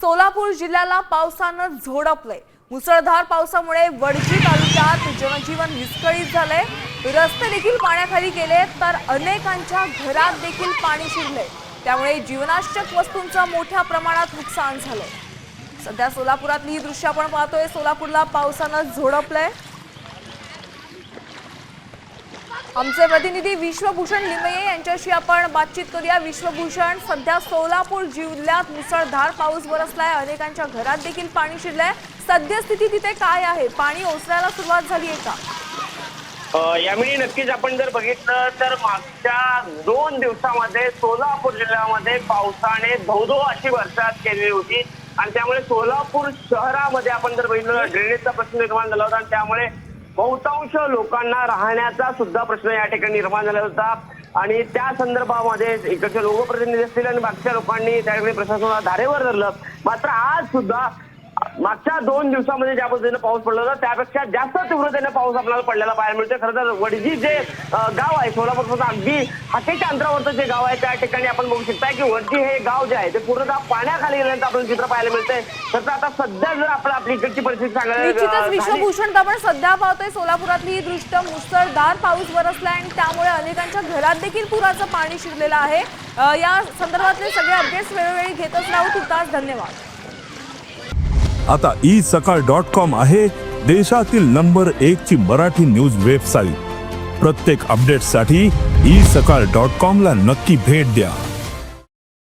सोलापूर जिल्ह्याला पावसानं झोडपलंय। मुसळधार पावसामुळे वडजी तालुक्यात जनजीवन विस्कळीत झालंय। रस्ते देखील पाण्याखाली गेले तर अनेकांच्या घरात देखील पाणी शिरलंय। त्यामुळे जीवनावश्यक वस्तूंचं मोठ्या प्रमाणात नुकसान झालंय। सध्या सोलापुरातली ही दृश्य आपण पाहतोय। सोलापूरला पावसानं झोडपलंय। आमचे प्रतिनिधी विश्वभूषण लिमये यांच्याशी आपण बातचीत करूया। विश्वभूषण, सध्या सोलापूर जिल्ह्यात मुसळधार पाऊस बरसलाय, अनेकांच्या घरात देखील पाणी शिरलंय। सद्यस्थिती तिथे काय आहे? पाणी ओसरायला सुरुवात झाली आहे का? यावेळी नक्कीच आपण जर बघितलं तर मागच्या 2 दिवसांमध्ये सोलापूर जिल्ह्यामध्ये पावसाने धो अशी बरसात केली होती आणि त्यामुळे सोलापूर शहरामध्ये आपण जर बघितलं ड्रेनेजचा प्रश्न निर्माण झाला होता आणि त्यामुळे बहुतांश लोकांना राहण्याचा सुद्धा प्रश्न या ठिकाणी निर्माण झाला होता। आणि त्या संदर्भामध्ये इकडचे लोकप्रतिनिधी असतील आणि बाकीच्या लोकांनी त्यावेळी प्रशासनाला धारेवर धरलं। मात्र आज सुद्धा मागच्या 2 दिवसांमध्ये ज्या पद्धतीने पाऊस पडला होता त्यापेक्षा जास्त तीव्रतेने पाऊस आपल्याला पडलेला पाहायला मिळतोय। खरं तर वडजी जे गाव आहे सोलापूरपासून अगदी हाकेच्या अंतरावरचं जे गाव आहे त्या ठिकाणी आपण बघू शकता की वडजी हे गाव जे आहे ते पूर्णतः पाण्याखाली गेल्यानंतर आपल्याला चित्र पाहायला मिळतंय। तर आता सध्या जर आपली इकडची परिस्थिती सांगायला विश्वभूषण, आपण सध्या पाहतोय सोलापुरातली ही दृश्य, मुसळधार पाऊस बरसलाय आणि त्यामुळे अनेकांच्या घरात देखील पुराचं पाणी शिरलेलं आहे। या संदर्भातले सगळे अपडेट्स वेळोवेळी घेतच राहू। तुर्तास धन्यवाद। आता isakal.com आहे देशातील नंबर 1 ची मराठी न्यूज वेबसाईट। प्रत्येक अपडेटसाठी isakal.com ला नक्की भेट द्या।